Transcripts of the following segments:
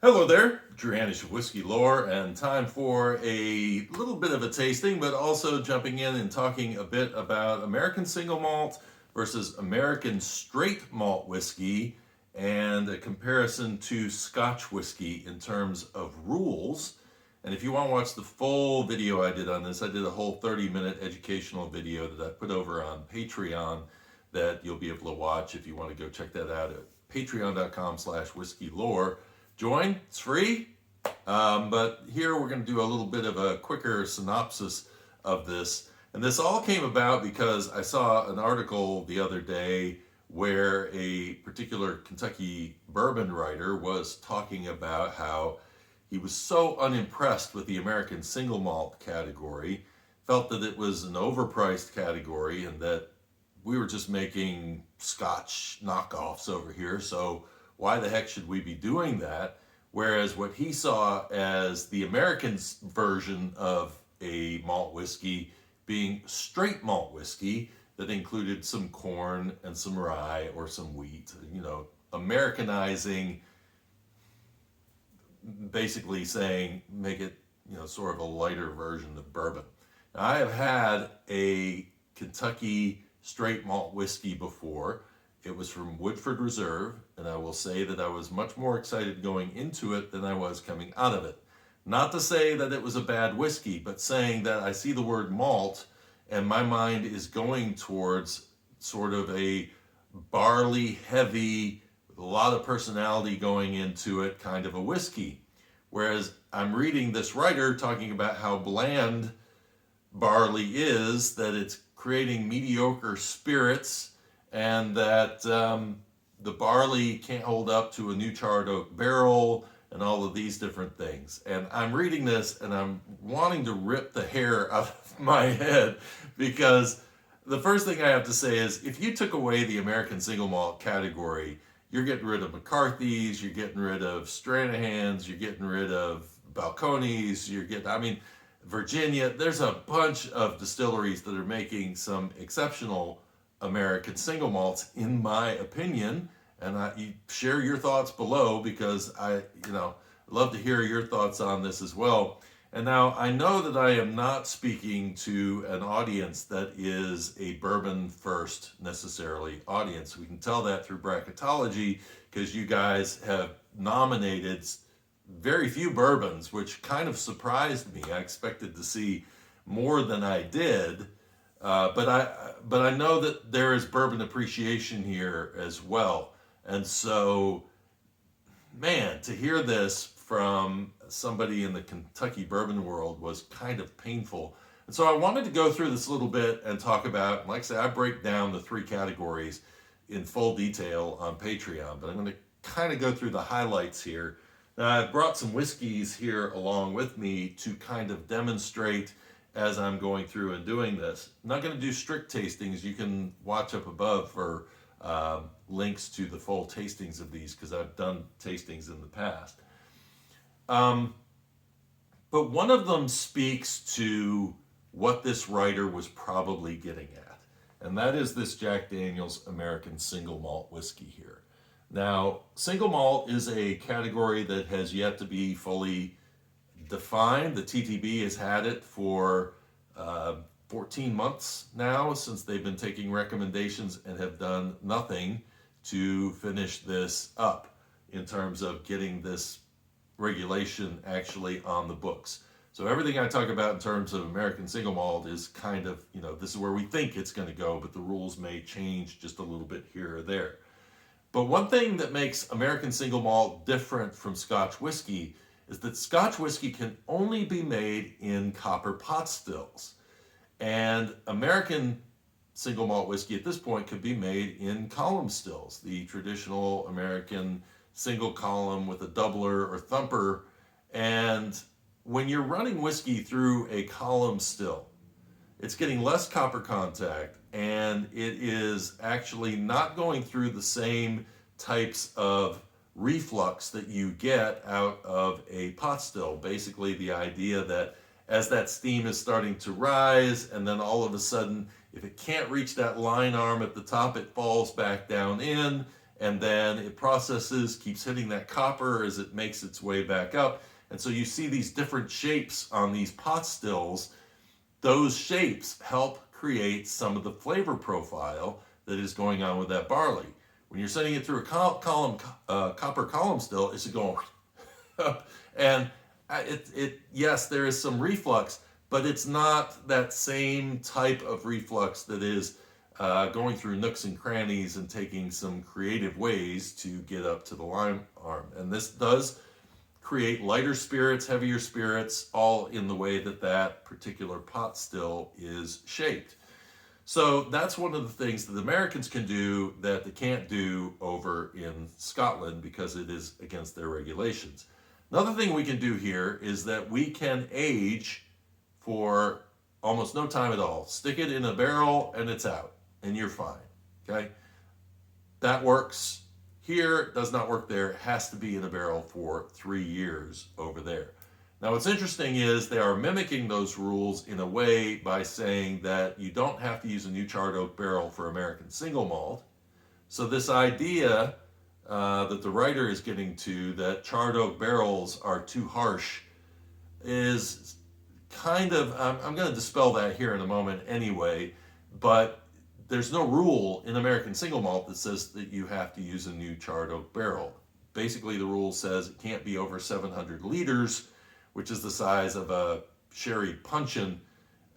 Hello there, Drew Hanish of Whiskey Lore, and time for a little bit of a tasting, but also jumping in and talking a bit about American single malt versus American straight malt whiskey, and a comparison to Scotch whiskey in terms of rules. And if you want to watch the full video I did on this, I did a whole 30-minute educational video that I put over on Patreon that you'll be able to watch if you want to go check that out at patreon.com/whiskey-lore. Join, it's free. But here we're going to do a little bit of a quicker synopsis of this. And this all came about because I saw an article the other day where a particular Kentucky bourbon writer was talking about how he was so unimpressed with the American single malt category, felt that it was an overpriced category and that we were just making Scotch knockoffs over here. So why the heck should we be doing that? Whereas what he saw as the American version of a malt whiskey being straight malt whiskey that included some corn and some rye or some wheat, Americanizing, basically saying make it, sort of a lighter version of bourbon. Now, I have had a Kentucky straight malt whiskey before. It was from Woodford Reserve, and I will say that I was much more excited going into it than I was coming out of it. Not to say that it was a bad whiskey, but saying that I see the word malt and my mind is going towards sort of a barley heavy, with a lot of personality going into it kind of a whiskey. Whereas I'm reading this writer talking about how bland barley is, that it's creating mediocre spirits, and that the barley can't hold up to a new charred oak barrel and all of these different things. And I'm reading this and I'm wanting to rip the hair out of my head, because the first thing I have to say is if you took away the American single malt category, you're getting rid of McCarthy's, you're getting rid of Stranahan's, you're getting rid of Balcones, Virginia. There's a bunch of distilleries that are making some exceptional American single malts, in my opinion, and you share your thoughts below, because I love to hear your thoughts on this as well. And now I know that I am not speaking to an audience that is a bourbon first necessarily audience. We can tell that through bracketology, because you guys have nominated very few bourbons, which kind of surprised me. I expected to see more than I did. But I know that there is bourbon appreciation here as well. And so, man, to hear this from somebody in the Kentucky bourbon world was kind of painful. And so I wanted to go through this a little bit and talk about, like I say, I break down the three categories in full detail on Patreon, but I'm going to kind of go through the highlights here. Now, I've brought some whiskeys here along with me to kind of demonstrate as I'm going through and doing this. I'm not going to do strict tastings. You can watch up above for links to the full tastings of these, because I've done tastings in the past. But one of them speaks to what this writer was probably getting at, and that is this Jack Daniel's American single malt whiskey here. Now, single malt is a category that has yet to be fully defined. The TTB has had it for 14 months now, since they've been taking recommendations and have done nothing to finish this up in terms of getting this regulation actually on the books. So everything I talk about in terms of American single malt is kind of, this is where we think it's going to go, but the rules may change just a little bit here or there. But one thing that makes American single malt different from Scotch whiskey is that Scotch whiskey can only be made in copper pot stills. And American single malt whiskey at this point could be made in column stills, the traditional American single column with a doubler or thumper. And when you're running whiskey through a column still, it's getting less copper contact, and it is actually not going through the same types of reflux that you get out of a pot still. Basically, the idea that as that steam is starting to rise, and then all of a sudden, if it can't reach that line arm at the top, it falls back down in, and then it processes, keeps hitting that copper as it makes its way back up. And so you see these different shapes on these pot stills. Those shapes help create some of the flavor profile that is going on with that barley. When you're sending it through a copper column still, it's going up. And yes, there is some reflux, but it's not that same type of reflux that is going through nooks and crannies and taking some creative ways to get up to the lime arm. And this does create lighter spirits, heavier spirits, all in the way that that particular pot still is shaped. So that's one of the things that the Americans can do that they can't do over in Scotland because it is against their regulations. Another thing we can do here is that we can age for almost no time at all. Stick it in a barrel and it's out, and you're fine, okay? That works here, does not work there. It has to be in a barrel for 3 years over there. Now, what's interesting is they are mimicking those rules in a way by saying that you don't have to use a new charred oak barrel for American single malt. So this idea that the writer is getting to, that charred oak barrels are too harsh, is kind of, I'm going to dispel that here in a moment anyway, but there's no rule in American single malt that says that you have to use a new charred oak barrel. Basically, the rule says it can't be over 700 liters, which is the size of a sherry puncheon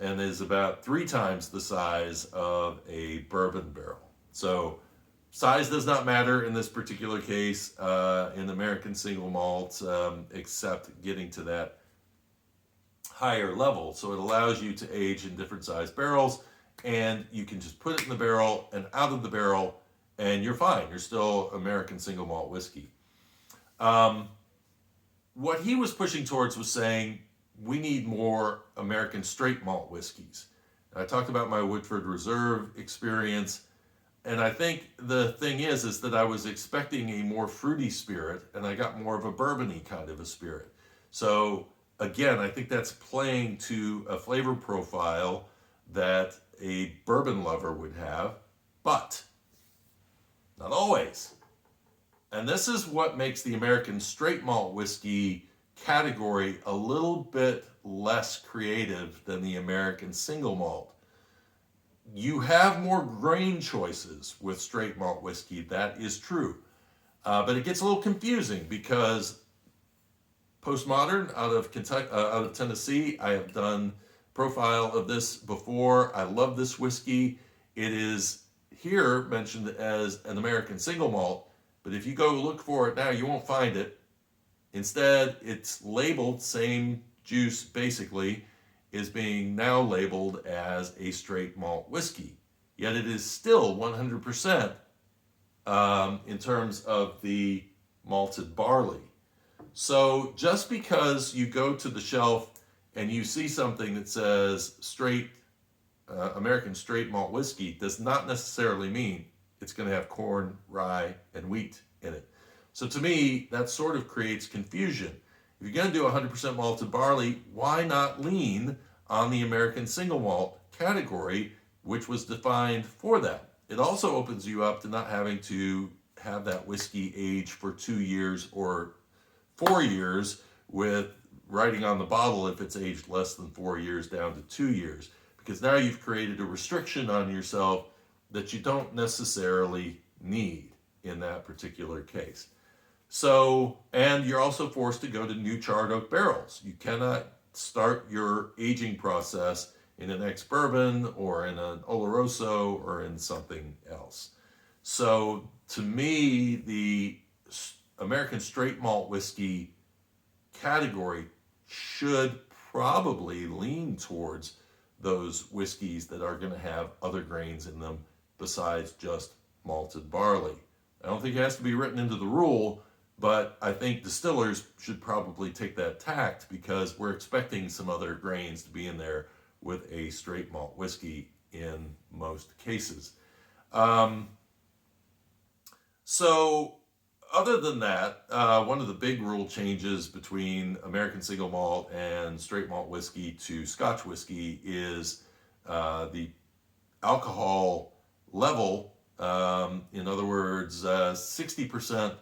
and is about 3 times the size of a bourbon barrel. So size does not matter in this particular case in American single malt, except getting to that higher level. So it allows you to age in different size barrels, and you can just put it in the barrel and out of the barrel, and you're fine. You're still American single malt whiskey. What he was pushing towards was saying, we need more American straight malt whiskeys. I talked about my Woodford Reserve experience, and I think the thing is that I was expecting a more fruity spirit, and I got more of a bourbon-y kind of a spirit. So again, I think that's playing to a flavor profile that a bourbon lover would have, but not always. And this is what makes the American straight malt whiskey category a little bit less creative than the American single malt. You have more grain choices with straight malt whiskey, that is true. But it gets a little confusing because PostModern out of Kentucky, out of Tennessee, I have done profile of this before. I love this whiskey. It is here mentioned as an American single malt, but if you go look for it now, you won't find it. Instead, it's labeled, same juice basically, is being now labeled as a straight malt whiskey. Yet it is still 100% in terms of the malted barley. So just because you go to the shelf and you see something that says straight American straight malt whiskey does not necessarily mean it's going to have corn, rye, and wheat in it. So to me, that sort of creates confusion. If you're going to do 100% malted barley, why not lean on the American single malt category, which was defined for that? It also opens you up to not having to have that whiskey age for 2 years or 4 years, with writing on the bottle if it's aged less than 4 years down to 2 years. Because now you've created a restriction on yourself that you don't necessarily need in that particular case. So, and you're also forced to go to new charred oak barrels. You cannot start your aging process in an ex-bourbon or in an Oloroso or in something else. So to me, the American straight malt whiskey category should probably lean towards those whiskeys that are going to have other grains in them besides just malted barley. I don't think it has to be written into the rule, but I think distillers should probably take that tact because we're expecting some other grains to be in there with a straight malt whiskey in most cases. So other than that, one of the big rule changes between American single malt and straight malt whiskey to Scotch whiskey is the alcohol level In other words, 60%,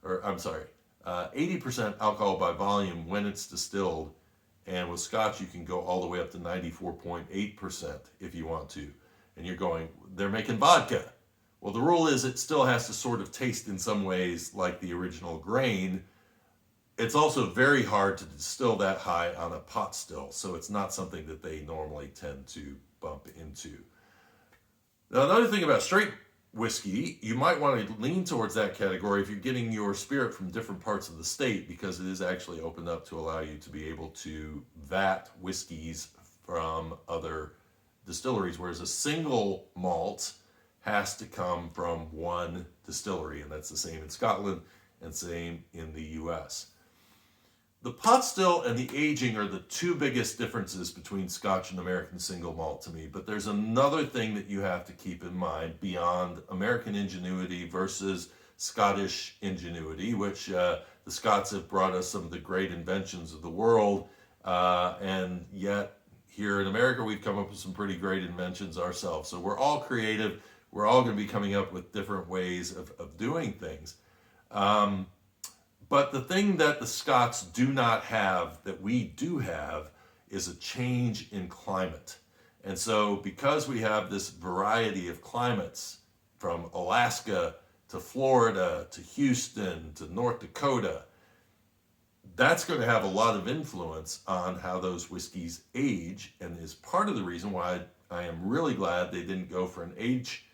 or I'm sorry, 80% alcohol by volume when it's distilled. And with Scotch, you can go all the way up to 94.8% if you want to. And you're going, they're making vodka. Well, the rule is it still has to sort of taste in some ways like the original grain. It's also very hard to distill that high on a pot still, so it's not something that they normally tend to bump into. Now, another thing about straight whiskey, you might want to lean towards that category if you're getting your spirit from different parts of the state, because it is actually opened up to allow you to be able to vat whiskeys from other distilleries, whereas a single malt has to come from one distillery, and that's the same in Scotland and same in the US. The pot still and the aging are the two biggest differences between Scotch and American single malt to me, but there's another thing that you have to keep in mind beyond American Ingenuity versus Scottish Ingenuity, which the Scots have brought us some of the great inventions of the world, and yet here in America we've come up with some pretty great inventions ourselves. So we're all creative, we're all going to be coming up with different ways of doing things. But the thing that the Scots do not have that we do have is a change in climate. And so because we have this variety of climates from Alaska to Florida to Houston to North Dakota, that's going to have a lot of influence on how those whiskeys age, and is part of the reason why I am really glad they didn't go for an age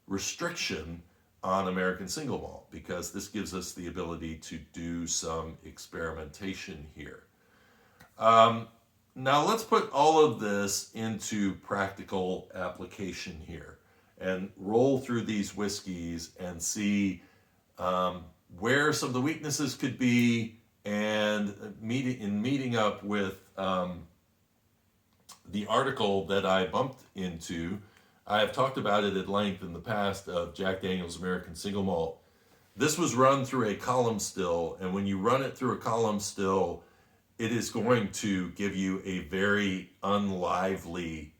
restriction on American single malt, because this gives us the ability to do some experimentation here. Now let's put all of this into practical application here and roll through these whiskeys and see where some of the weaknesses could be, and meeting up with the article that I bumped into. I have talked about it at length in the past of Jack Daniel's American Single Malt. This was run through a column still, and when you run it through a column still, it is going to give you a very unlively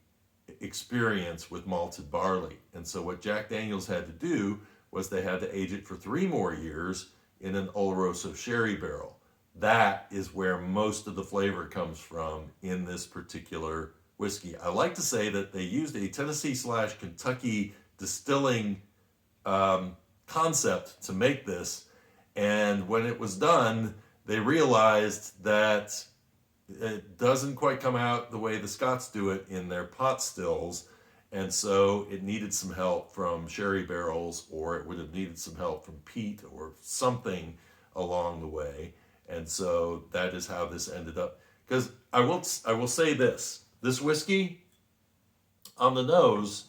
experience with malted barley. And so what Jack Daniel's had to do was they had to age it for 3 more years in an Oloroso sherry barrel. That is where most of the flavor comes from in this particular whiskey. I like to say that they used a Tennessee/Kentucky distilling concept to make this, and when it was done, they realized that it doesn't quite come out the way the Scots do it in their pot stills, and so it needed some help from sherry barrels, or it would have needed some help from peat or something along the way, and so that is how this ended up. Because I will say this. This whiskey, on the nose,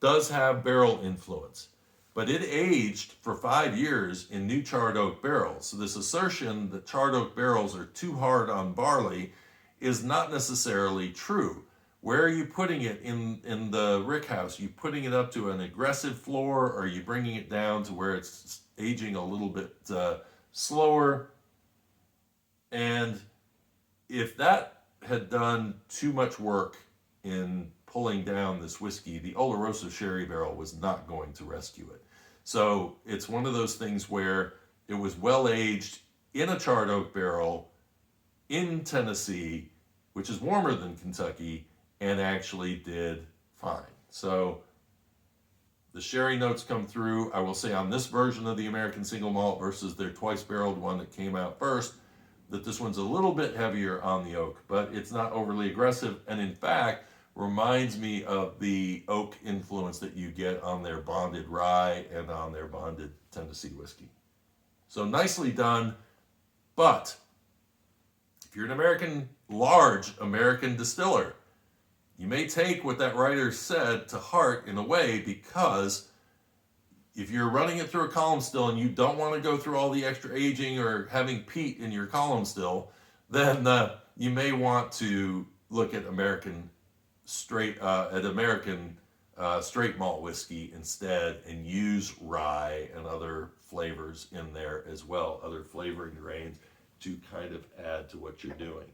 does have barrel influence, but it aged for 5 years in new charred oak barrels. So this assertion that charred oak barrels are too hard on barley is not necessarily true. Where are you putting it in the rickhouse? Are you putting it up to an aggressive floor, or are you bringing it down to where it's aging a little bit slower? And if that had done too much work in pulling down this whiskey, the Oloroso sherry barrel was not going to rescue it. So it's one of those things where it was well aged in a charred oak barrel in Tennessee, which is warmer than Kentucky, and actually did fine. So the sherry notes come through. I will say on this version of the American single malt versus their twice barreled one that came out first, that this one's a little bit heavier on the oak, but it's not overly aggressive, and in fact reminds me of the oak influence that you get on their bonded rye and on their bonded Tennessee whiskey. So nicely done, but if you're an large American distiller, you may take what that writer said to heart in a way, because if you're running it through a column still and you don't want to go through all the extra aging or having peat in your column still, then you may want to look at American straight malt whiskey instead, and use rye and other flavors in there as well, other flavoring grains to kind of add to what you're doing.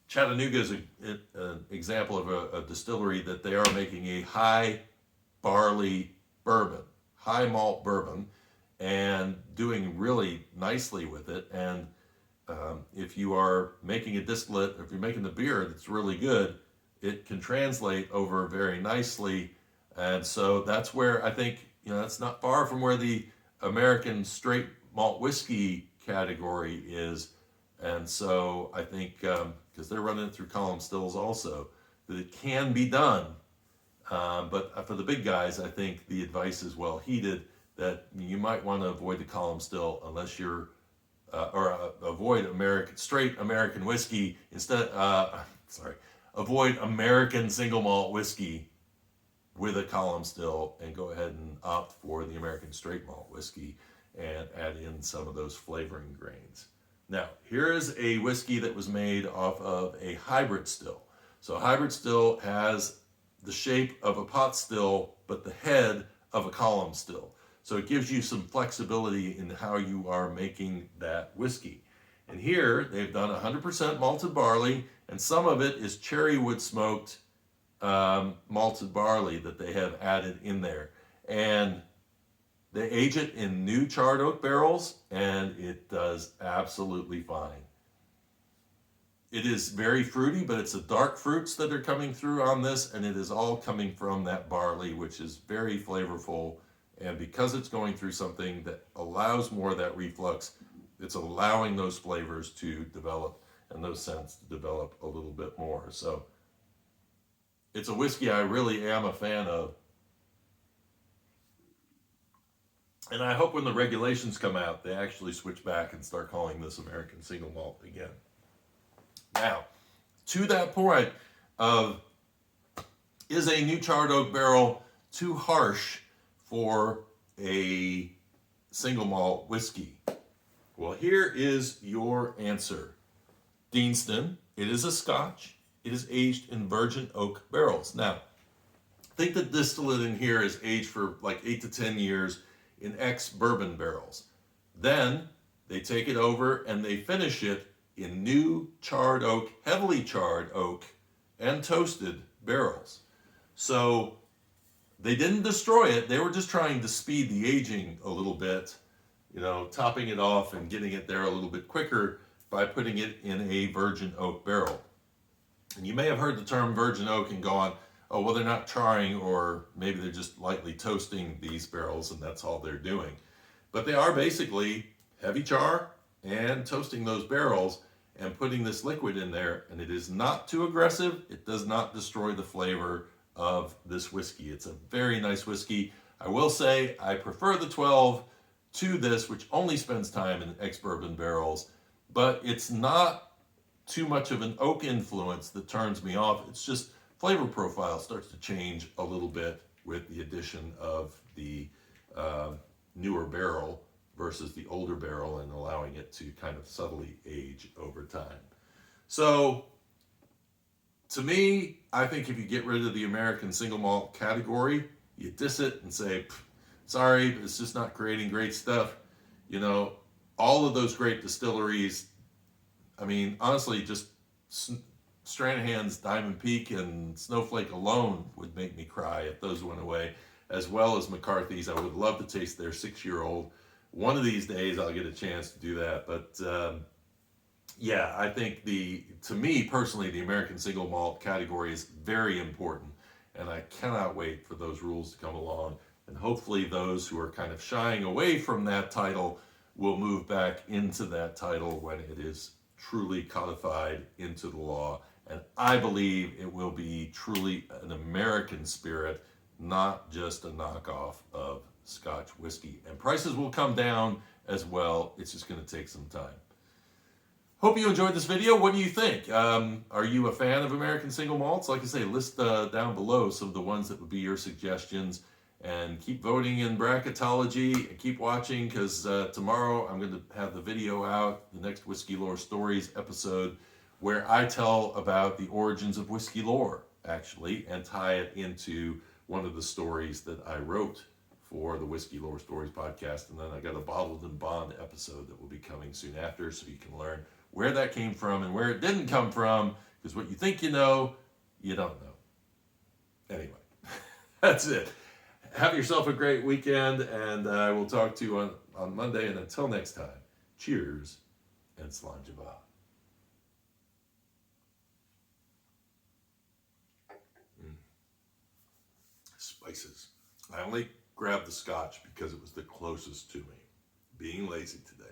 Chattanooga is an example of a distillery that they are making a high barley bourbon, high malt bourbon, and doing really nicely with it. And if you are making a distillate, if you're making the beer that's really good, it can translate over very nicely. And so that's where I think, that's not far from where the American straight malt whiskey category is. And so I think, because they're running it through column stills also, that it can be done. But for the big guys, I think the advice is well heeded, that you might want to avoid the column still unless you're, avoid straight American whiskey instead. Avoid American single malt whiskey with a column still, and go ahead and opt for the American straight malt whiskey and add in some of those flavoring grains. Now, here is a whiskey that was made off of a hybrid still. So a hybrid still has the shape of a pot still, but the head of a column still. So it gives you some flexibility in how you are making that whiskey. And here they've done 100% malted barley, and some of it is cherry wood smoked malted barley that they have added in there. And they age it in new charred oak barrels, and it does absolutely fine. It is very fruity, but it's the dark fruits that are coming through on this, and it is all coming from that barley, which is very flavorful. And because it's going through something that allows more of that reflux, it's allowing those flavors to develop and those scents to develop a little bit more. So it's a whiskey I really am a fan of. And I hope when the regulations come out, they actually switch back and start calling this American single malt again. Now, to that point of, is a new charred oak barrel too harsh for a single malt whiskey? Well, here is your answer. Deanston, it is a Scotch. It is aged in virgin oak barrels. Now, I think the distillate in here is aged for like 8 to 10 years in ex-bourbon barrels. Then they take it over and they finish it in new charred oak, heavily charred oak, and toasted barrels. So they didn't destroy it. They were just trying to speed the aging a little bit, topping it off and getting it there a little bit quicker by putting it in a virgin oak barrel. And you may have heard the term virgin oak and gone, oh, well, they're not charring, or maybe they're just lightly toasting these barrels and that's all they're doing. But they are basically heavy char and toasting those barrels and putting this liquid in there, and it is not too aggressive. It does not destroy the flavor of this whiskey. It's a very nice whiskey. I will say I prefer the 12 to this, which only spends time in ex-bourbon barrels, but it's not too much of an oak influence that turns me off. It's just flavor profile starts to change a little bit with the addition of the newer barrel versus the older barrel, and allowing it to kind of subtly age over time. So to me, I think if you get rid of the American single malt category, you diss it and say, sorry, but it's just not creating great stuff. All of those great distilleries, I mean, honestly, just Stranahan's Diamond Peak and Snowflake alone would make me cry if those went away, as well as McCarthy's. I would love to taste their 6-year-old. One of these days I'll get a chance to do that. But yeah, I think to me personally, the American single malt category is very important. And I cannot wait for those rules to come along. And hopefully those who are kind of shying away from that title will move back into that title when it is truly codified into the law. And I believe it will be truly an American spirit, not just a knockoff of Scotch whiskey. And prices will come down as well. It's just going to take some time. Hope you enjoyed this video. What do you think? Are you a fan of American single malts? Like I say, list down below some of the ones that would be your suggestions. And keep voting in bracketology, and keep watching, because tomorrow I'm going to have the video out, the next Whiskey Lore Stories episode, where I tell about the origins of whiskey lore, actually, and tie it into one of the stories that I wrote for the Whiskey Lore Stories podcast. And then I got a Bottled and Bond episode that will be coming soon after, so you can learn where that came from and where it didn't come from, because what you think you know, you don't know. Anyway, that's it. Have yourself a great weekend, and I will talk to you on Monday. And until next time, cheers and Slainte. Spices. I only grabbed the Scotch because it was the closest to me. Being lazy today.